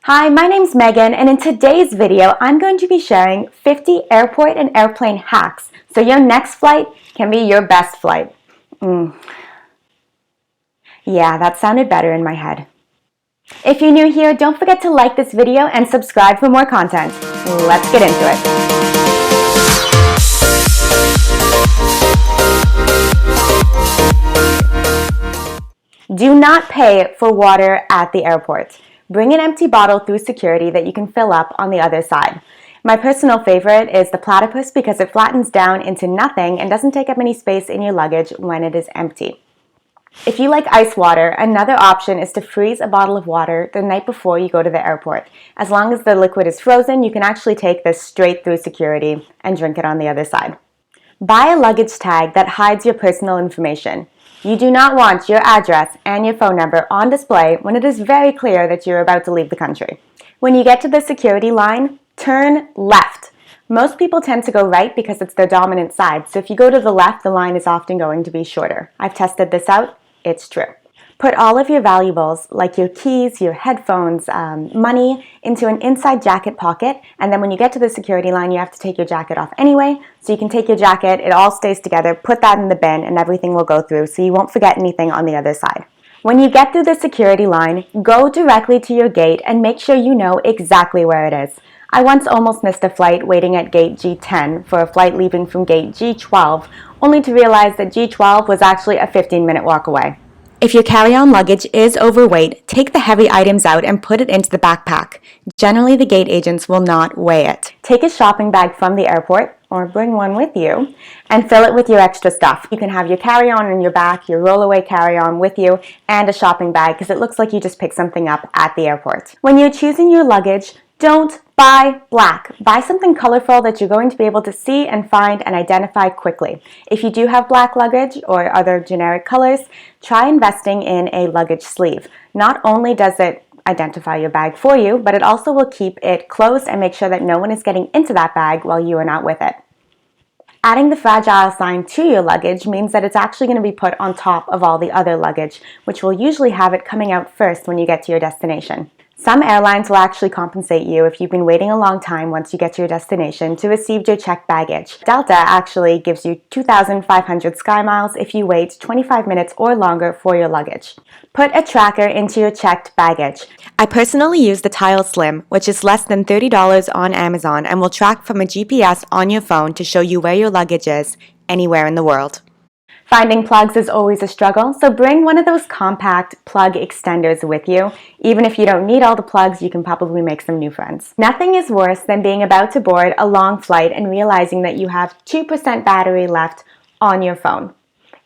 Hi, my name's Megan, and in today's video, I'm going to be sharing 50 airport and airplane hacks so your next flight can be your best flight. Yeah, that sounded better in my head. If you're new here, don't forget to like this video and subscribe for more content. Let's get into it. Do not pay for water at the airport. Bring an empty bottle through security that you can fill up on the other side. My personal favorite is the platypus because it flattens down into nothing and doesn't take up any space in your luggage when it is empty. If you like ice water, another option is to freeze a bottle of water the night before you go to the airport. As long as the liquid is frozen, you can actually take this straight through security and drink it on the other side. Buy a luggage tag that hides your personal information. You do not want your address and your phone number on display when it is very clear that you're about to leave the country. When you get to the security line, turn left. Most people tend to go right because it's their dominant side, so if you go to the left, the line is often going to be shorter. I've tested this out. It's true. Put all of your valuables, like your keys, your headphones, money, into an inside jacket pocket, and then when you get to the security line, you have to take your jacket off anyway, so you can take your jacket, it all stays together, put that in the bin, and everything will go through, so you won't forget anything on the other side. When you get through the security line, go directly to your gate and make sure you know exactly where it is. I once almost missed a flight waiting at gate G10 for a flight leaving from gate G12, only to realize that G12 was actually a 15-minute walk away. If your carry-on luggage is overweight, take the heavy items out and put it into the backpack. Generally, the gate agents will not weigh it. Take a shopping bag from the airport, or bring one with you, and fill it with your extra stuff. You can have your carry-on in your back, your rollaway carry-on with you, and a shopping bag because it looks like you just picked something up at the airport. When you're choosing your luggage, don't buy black. Buy something colorful that you're going to be able to see and find and identify quickly. If you do have black luggage or other generic colors, try investing in a luggage sleeve. Not only does it identify your bag for you, but it also will keep it closed and make sure that no one is getting into that bag while you are not with it. Adding the fragile sign to your luggage means that it's actually going to be put on top of all the other luggage, which will usually have it coming out first when you get to your destination. Some airlines will actually compensate you if you've been waiting a long time once you get to your destination to receive your checked baggage. Delta actually gives you 2,500 Sky Miles if you wait 25 minutes or longer for your luggage. Put a tracker into your checked baggage. I personally use the Tile Slim, which is less than $30 on Amazon and will track from a GPS on your phone to show you where your luggage is anywhere in the world. Finding plugs is always a struggle, so bring one of those compact plug extenders with you. Even if you don't need all the plugs, you can probably make some new friends. Nothing is worse than being about to board a long flight and realizing that you have 2% battery left on your phone.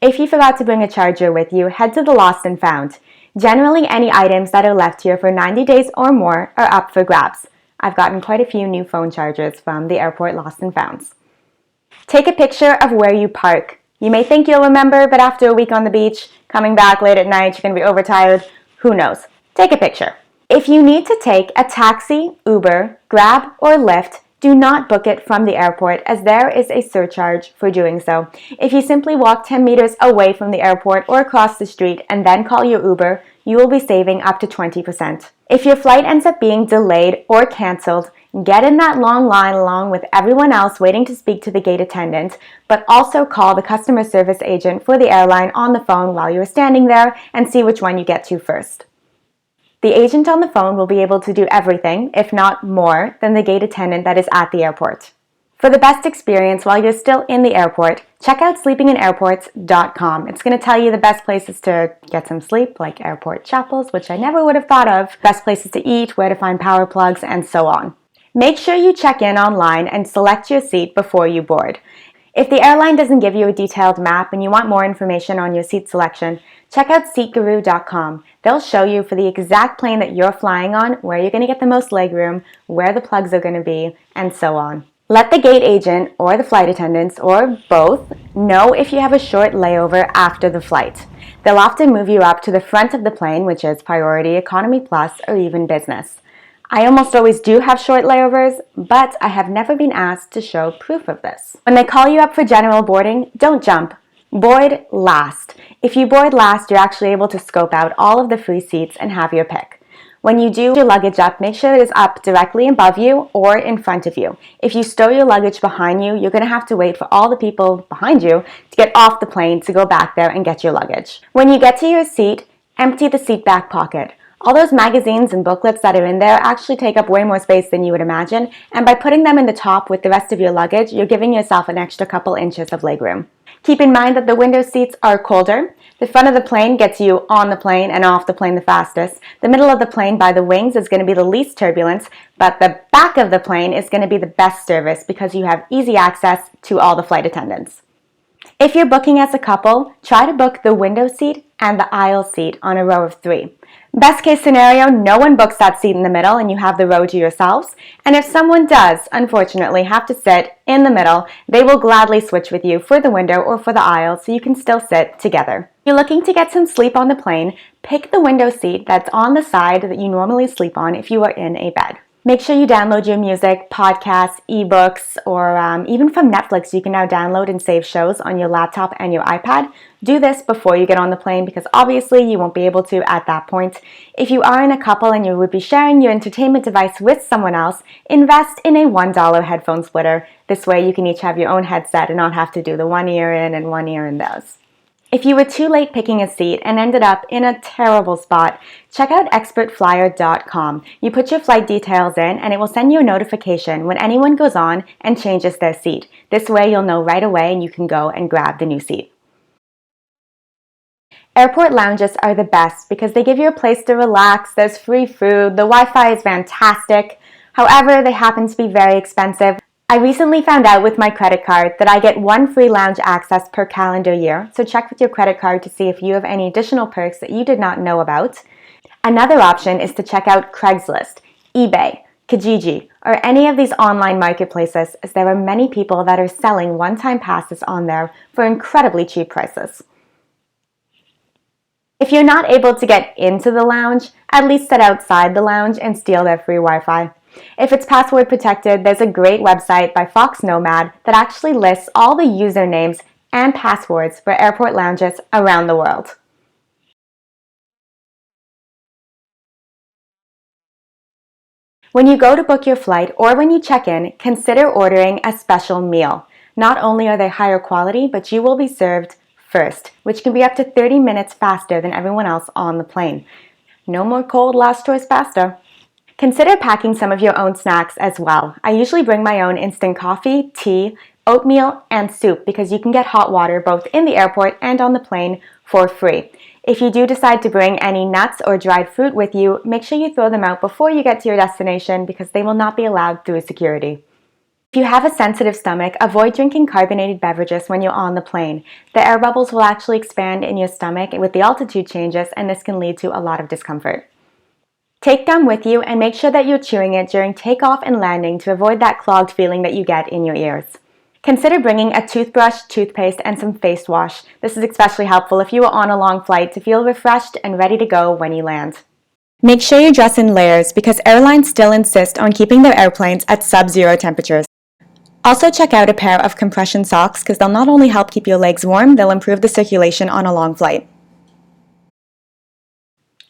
If you forgot to bring a charger with you, head to the Lost and Found. Generally, any items that are left here for 90 days or more are up for grabs. I've gotten quite a few new phone chargers from the airport Lost and Founds. Take a picture of where you park. You may think you'll remember, but after a week on the beach, coming back late at night, you're going to be overtired. Who knows? Take a picture. If you need to take a taxi, Uber, Grab, or Lyft, do not book it from the airport as there is a surcharge for doing so. If you simply walk 10 meters away from the airport or across the street and then call your Uber, you will be saving up to 20%. If your flight ends up being delayed or canceled, get in that long line along with everyone else waiting to speak to the gate attendant, but also call the customer service agent for the airline on the phone while you're standing there and see which one you get to first. The agent on the phone will be able to do everything, if not more, than the gate attendant that is at the airport. For the best experience while you're still in the airport, check out sleepinginairports.com. It's going to tell you the best places to get some sleep, like airport chapels, which I never would have thought of, best places to eat, where to find power plugs, and so on. Make sure you check in online and select your seat before you board. If the airline doesn't give you a detailed map and you want more information on your seat selection, check out seatguru.com. They'll show you for the exact plane that you're flying on, where you're going to get the most legroom, where the plugs are going to be, and so on. Let the gate agent or the flight attendants, or both, know if you have a short layover after the flight. They'll often move you up to the front of the plane, which is Priority, Economy Plus, or even Business. I almost always do have short layovers, but I have never been asked to show proof of this. When they call you up for general boarding, don't jump. Board last. If you board last, you're actually able to scope out all of the free seats and have your pick. When you do your luggage up, make sure it is up directly above you or in front of you. If you stow your luggage behind you, you're going to have to wait for all the people behind you to get off the plane to go back there and get your luggage. When you get to your seat, empty the seat back pocket. All those magazines and booklets that are in there actually take up way more space than you would imagine, and by putting them in the top with the rest of your luggage, you're giving yourself an extra couple inches of legroom. Keep in mind that the window seats are colder. The front of the plane gets you on the plane and off the plane the fastest. The middle of the plane by the wings is going to be the least turbulence, but the back of the plane is going to be the best service because you have easy access to all the flight attendants. If you're booking as a couple, try to book the window seat and the aisle seat on a row of 3. Best case scenario, no one books that seat in the middle and you have the row to yourselves. And if someone does, unfortunately, have to sit in the middle, they will gladly switch with you for the window or for the aisle so you can still sit together. If you're looking to get some sleep on the plane, pick the window seat that's on the side that you normally sleep on if you are in a bed. Make sure you download your music, podcasts, ebooks, or even from Netflix, you can now download and save shows on your laptop and your iPad. Do this before you get on the plane because obviously you won't be able to at that point. If you are in a couple and you would be sharing your entertainment device with someone else, invest in a $1 headphone splitter. This way you can each have your own headset and not have to do the one ear in and one ear in those. If you were too late picking a seat and ended up in a terrible spot, check out expertflyer.com. You put your flight details in and it will send you a notification when anyone goes on and changes their seat. This way you'll know right away and you can go and grab the new seat. Airport lounges are the best because they give you a place to relax, there's free food, the Wi-Fi is fantastic. However, they happen to be very expensive. I recently found out with my credit card that I get 1 free lounge access per calendar year, so check with your credit card to see if you have any additional perks that you did not know about. Another option is to check out Craigslist, eBay, Kijiji, or any of these online marketplaces, as there are many people that are selling one-time passes on there for incredibly cheap prices. If you're not able to get into the lounge, at least sit outside the lounge and steal their free Wi-Fi. If it's password protected, there's a great website by Fox Nomad that actually lists all the usernames and passwords for airport lounges around the world. When you go to book your flight or when you check in, consider ordering a special meal. Not only are they higher quality, but you will be served first, which can be up to 30 minutes faster than everyone else on the plane. No more cold last choice pasta. Consider packing some of your own snacks as well. I usually bring my own instant coffee, tea, oatmeal, and soup because you can get hot water both in the airport and on the plane for free. If you do decide to bring any nuts or dried fruit with you, make sure you throw them out before you get to your destination because they will not be allowed through security. If you have a sensitive stomach, avoid drinking carbonated beverages when you're on the plane. The air bubbles will actually expand in your stomach with the altitude changes, and this can lead to a lot of discomfort. Take gum with you and make sure that you're chewing it during takeoff and landing to avoid that clogged feeling that you get in your ears. Consider bringing a toothbrush, toothpaste, and some face wash. This is especially helpful if you are on a long flight to feel refreshed and ready to go when you land. Make sure you dress in layers because airlines still insist on keeping their airplanes at sub-zero temperatures. Also check out a pair of compression socks because they'll not only help keep your legs warm, they'll improve the circulation on a long flight.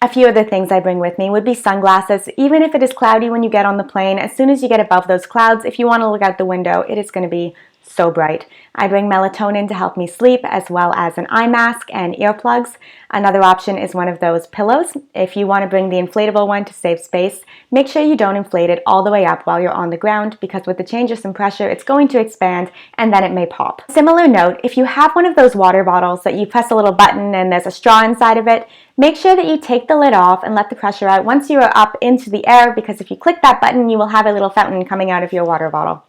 A few other things I bring with me would be sunglasses. Even if it is cloudy when you get on the plane, as soon as you get above those clouds, if you want to look out the window, it is going to be so bright. I bring melatonin to help me sleep, as well as an eye mask and earplugs. Another option is one of those pillows. If you want to bring the inflatable one to save space, make sure you don't inflate it all the way up while you're on the ground because with the changes in pressure, it's going to expand and then it may pop. Similar note, if you have one of those water bottles that you press a little button and there's a straw inside of it, make sure that you take the lid off and let the pressure out once you are up into the air because if you click that button, you will have a little fountain coming out of your water bottle.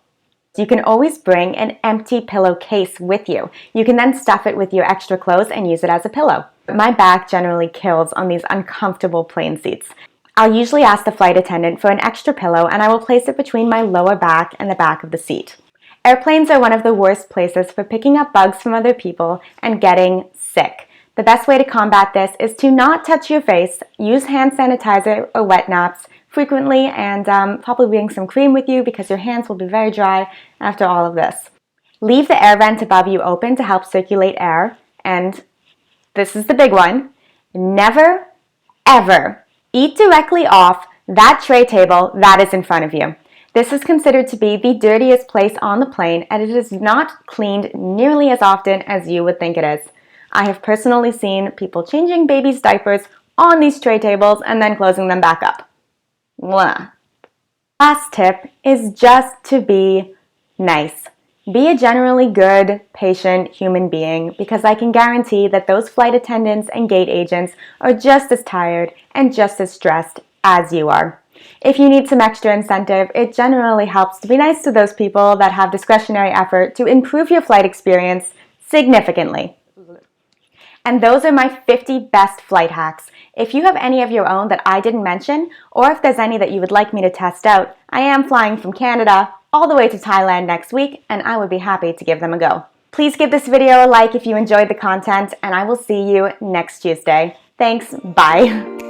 You can always bring an empty pillowcase with you. You can then stuff it with your extra clothes and use it as a pillow. My back generally kills on these uncomfortable plane seats. I'll usually ask the flight attendant for an extra pillow and I will place it between my lower back and the back of the seat. Airplanes are one of the worst places for picking up bugs from other people and getting sick. The best way to combat this is to not touch your face, use hand sanitizer or wet naps frequently, and probably bring some cream with you because your hands will be very dry after all of this. Leave the air vent above you open to help circulate air, and this is the big one, never, ever Eat directly off that tray table that is in front of you. This is considered to be the dirtiest place on the plane, and it is not cleaned nearly as often as you would think it is. I have personally seen people changing babies' diapers on these tray tables and then closing them back up. Mwah. Last tip is just to be nice. Be a generally good, patient human being, because I can guarantee that those flight attendants and gate agents are just as tired and just as stressed as you are. If you need some extra incentive, it generally helps to be nice to those people that have discretionary effort to improve your flight experience significantly. And those are my 50 best flight hacks. If you have any of your own that I didn't mention, or if there's any that you would like me to test out, I am flying from Canada all the way to Thailand next week, and I would be happy to give them a go. Please give this video a like if you enjoyed the content, and I will see you next Tuesday. Thanks, bye.